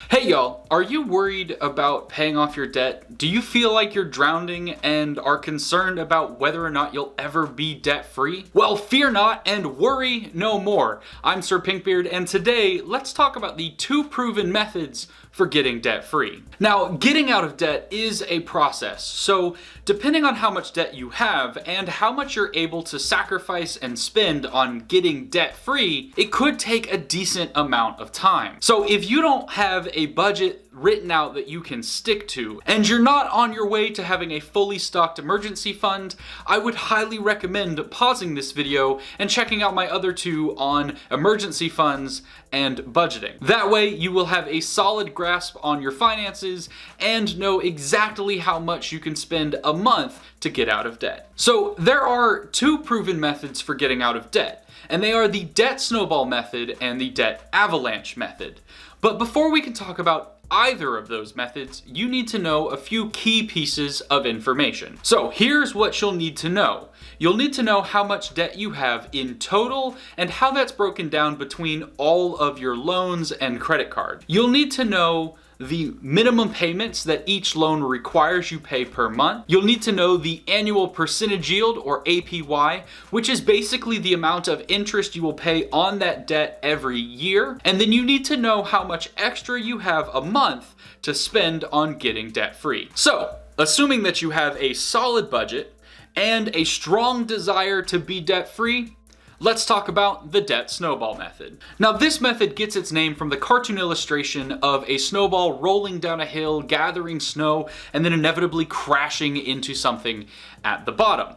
Hey y'all, are you worried about paying off your debt? Do you feel like you're drowning and are concerned about whether or not you'll ever be debt-free? Well, fear not and worry no more. I'm Sir Pinkbeard, and today let's talk about the 2 proven methods for getting debt-free. Now, getting out of debt is a process, so depending on how much debt you have and how much you're able to sacrifice and spend on getting debt-free, it could take a decent amount of time. So if you don't have a budget written out that you can stick to, and you're not on your way to having a fully stocked emergency fund, I would highly recommend pausing this video and checking out my other 2 on emergency funds and budgeting. That way you will have a solid grasp on your finances and know exactly how much you can spend a month to get out of debt. So there are 2 proven methods for getting out of debt, and they are the debt snowball method and the debt avalanche method. But before we can talk about either of those methods, you need to know a few key pieces of information. So here's what you'll need to know. You'll need to know how much debt you have in total and how that's broken down between all of your loans and credit card. You'll need to know the minimum payments that each loan requires you pay per month. You'll need to know the annual percentage yield, or APY, which is basically the amount of interest you will pay on that debt every year. And then you need to know how much extra you have a month to spend on getting debt free. So, assuming that you have a solid budget and a strong desire to be debt free, let's talk about the debt snowball method. Now, this method gets its name from the cartoon illustration of a snowball rolling down a hill, gathering snow, and then inevitably crashing into something at the bottom.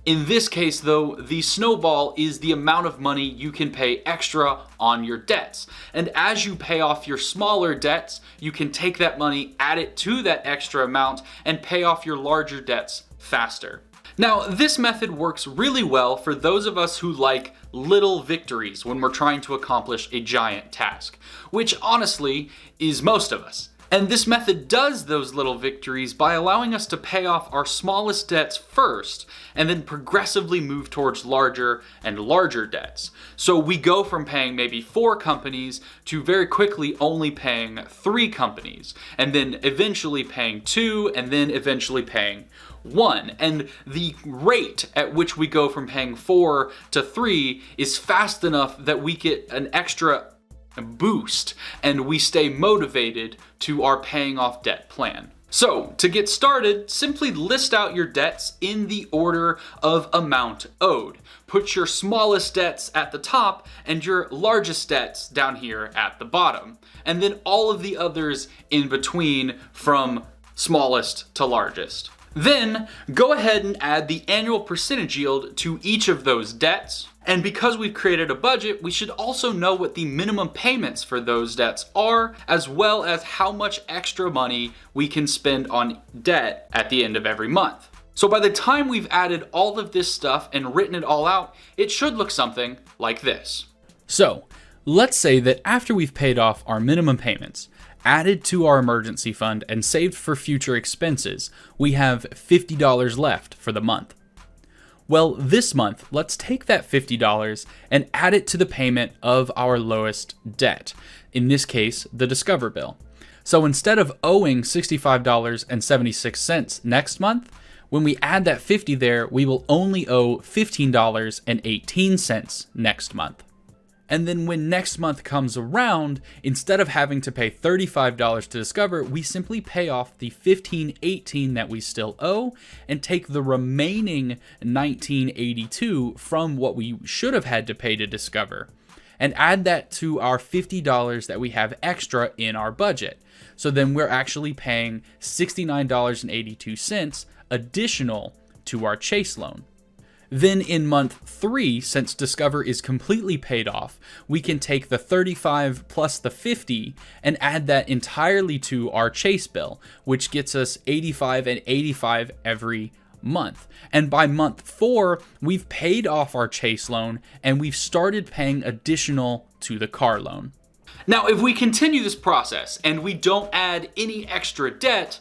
In this case, though, the snowball is the amount of money you can pay extra on your debts. And as you pay off your smaller debts, you can take that money, add it to that extra amount, and pay off your larger debts faster. Now, this method works really well for those of us who like little victories when we're trying to accomplish a giant task, which honestly is most of us. And this method does those little victories by allowing us to pay off our smallest debts first and then progressively move towards larger and larger debts. So we go from paying maybe 4 companies to very quickly only paying 3 companies, and then eventually paying 2, and then eventually paying 1. And the rate at which we go from paying 4 to 3 is fast enough that we get an extra boost and we stay motivated to our paying off debt plan. So, to get started, simply list out your debts in the order of amount owed. Put your smallest debts at the top and your largest debts down here at the bottom. And then all of the others in between from smallest to largest. Then, go ahead and add the annual percentage yield to each of those debts. And because we've created a budget, we should also know what the minimum payments for those debts are, as well as how much extra money we can spend on debt at the end of every month. So by the time we've added all of this stuff and written it all out, it should look something like this. So, let's say that after we've paid off our minimum payments, added to our emergency fund, and saved for future expenses, we have $50 left for the month. Well, this month, let's take that $50 and add it to the payment of our lowest debt, in this case, the Discover bill. So instead of owing $65.76 next month, when we add that $50 there, we will only owe $15.18 next month. And then when next month comes around, instead of having to pay $35 to Discover, we simply pay off the $15.18 that we still owe and take the remaining $19.82 from what we should have had to pay to Discover and add that to our $50 that we have extra in our budget. So then we're actually paying $69.82 additional to our Chase loan. Then in month 3, since Discover is completely paid off, we can take the $35 plus the $50 and add that entirely to our Chase bill, which gets us $85 and $85 every month. And by month 4, we've paid off our Chase loan and we've started paying additional to the car loan. Now, if we continue this process and we don't add any extra debt,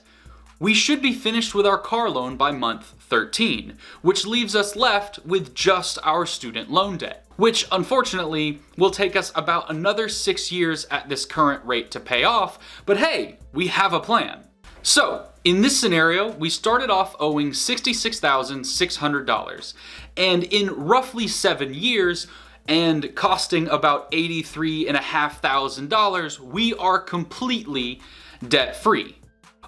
we should be finished with our car loan by month 13, which leaves us left with just our student loan debt, which unfortunately will take us about another 6 years at this current rate to pay off, but hey, we have a plan. So, in this scenario, we started off owing $66,600, and in roughly 7 years, and costing about $83,500, we are completely debt-free.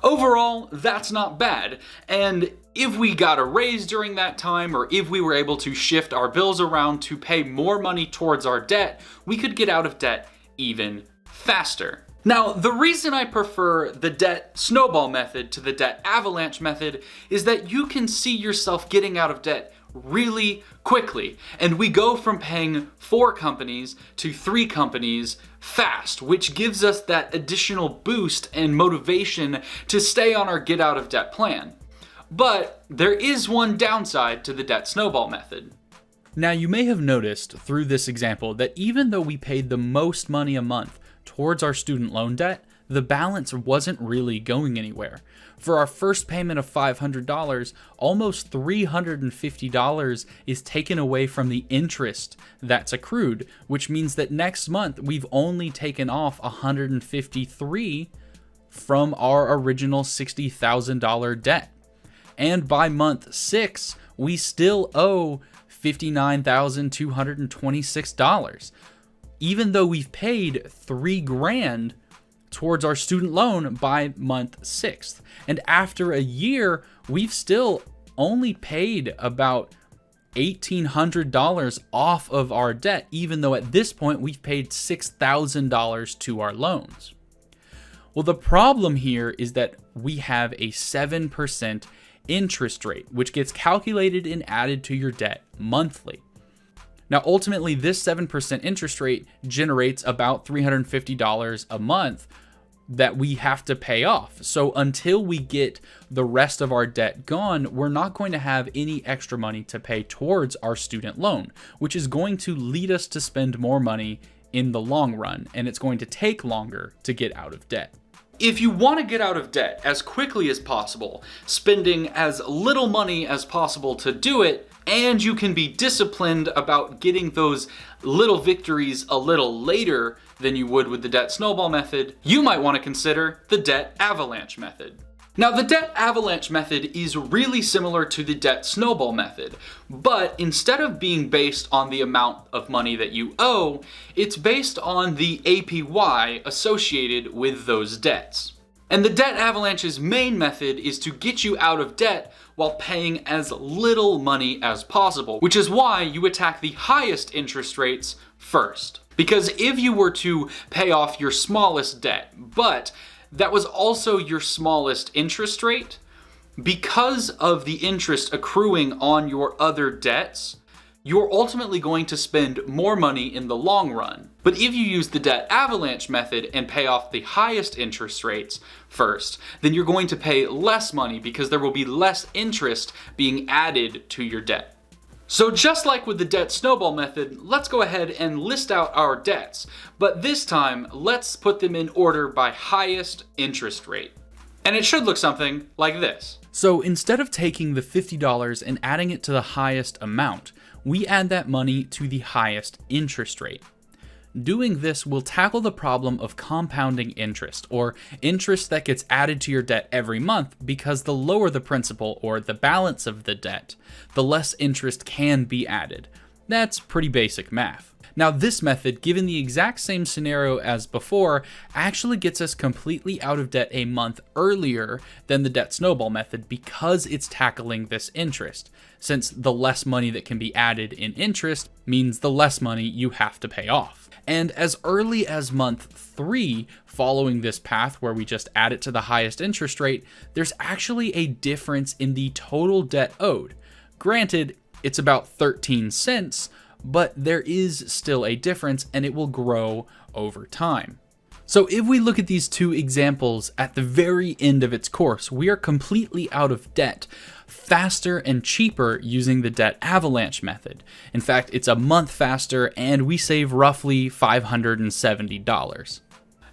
Overall, that's not bad, and if we got a raise during that time, or if we were able to shift our bills around to pay more money towards our debt, we could get out of debt even faster. Now, the reason I prefer the debt snowball method to the debt avalanche method is that you can see yourself getting out of debt really quickly, and we go from paying 4 companies to 3 companies fast, which gives us that additional boost and motivation to stay on our get out of debt plan. But there is one downside to the debt snowball method. Now, you may have noticed through this example that even though we paid the most money a month towards our student loan debt, the balance wasn't really going anywhere. For our first payment of $500, almost $350 is taken away from the interest that's accrued, which means that next month we've only taken off $153 from our original $60,000 debt. And by month 6, we still owe $59,226. Even though we've paid $3,000 towards our student loan by month 6th. And after a year, we've still only paid about $1,800 off of our debt, even though at this point we've paid $6,000 to our loans. Well, the problem here is that we have a 7% interest rate, which gets calculated and added to your debt monthly. Now, ultimately, this 7% interest rate generates about $350 a month that we have to pay off. So until we get the rest of our debt gone, we're not going to have any extra money to pay towards our student loan, which is going to lead us to spend more money in the long run, and it's going to take longer to get out of debt. If you want to get out of debt as quickly as possible, spending as little money as possible to do it, and you can be disciplined about getting those little victories a little later than you would with the debt snowball method, you might want to consider the debt avalanche method. Now, the debt avalanche method is really similar to the debt snowball method, but instead of being based on the amount of money that you owe, it's based on the APY associated with those debts. And the debt avalanche's main method is to get you out of debt while paying as little money as possible, which is why you attack the highest interest rates first. Because if you were to pay off your smallest debt, but that was also your smallest interest rate, because of the interest accruing on your other debts, you're ultimately going to spend more money in the long run. But if you use the debt avalanche method and pay off the highest interest rates first, then you're going to pay less money because there will be less interest being added to your debt. So just like with the debt snowball method, let's go ahead and list out our debts, but this time let's put them in order by highest interest rate. And it should look something like this. So instead of taking the $50 and adding it to the highest amount, we add that money to the highest interest rate. Doing this will tackle the problem of compounding interest, or interest that gets added to your debt every month, because the lower the principal or the balance of the debt, the less interest can be added. That's pretty basic math. Now, this method, given the exact same scenario as before, actually gets us completely out of debt a month earlier than the debt snowball method because it's tackling this interest, since the less money that can be added in interest means the less money you have to pay off. And as early as month 3, following this path where we just add it to the highest interest rate, there's actually a difference in the total debt owed. Granted, it's about 13 cents, but there is still a difference, and it will grow over time. So if we look at these two examples at the very end of its course, we are completely out of debt faster and cheaper using the debt avalanche method. In fact, it's a month faster, and we save roughly $570.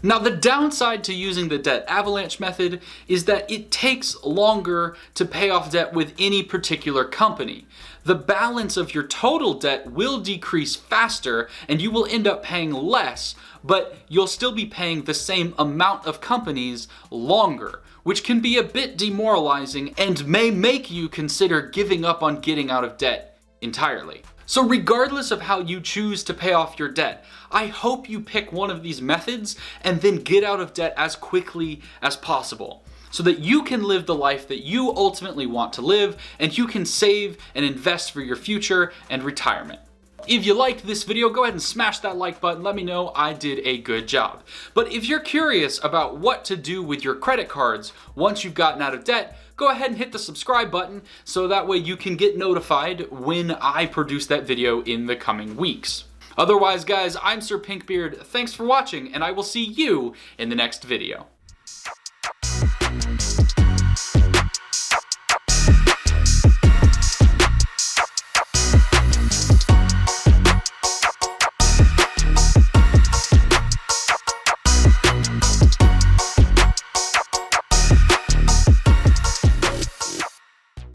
Now, the downside to using the debt avalanche method is that it takes longer to pay off debt with any particular company. The balance of your total debt will decrease faster and you will end up paying less, but you'll still be paying the same amount of companies longer, which can be a bit demoralizing and may make you consider giving up on getting out of debt entirely. So regardless of how you choose to pay off your debt, I hope you pick one of these methods and then get out of debt as quickly as possible, so that you can live the life that you ultimately want to live and you can save and invest for your future and retirement. If you liked this video, go ahead and smash that like button. Let me know I did a good job. But if you're curious about what to do with your credit cards once you've gotten out of debt, go ahead and hit the subscribe button so that way you can get notified when I produce that video in the coming weeks. Otherwise, guys, I'm Sir Pinkbeard. Thanks for watching, and I will see you in the next video.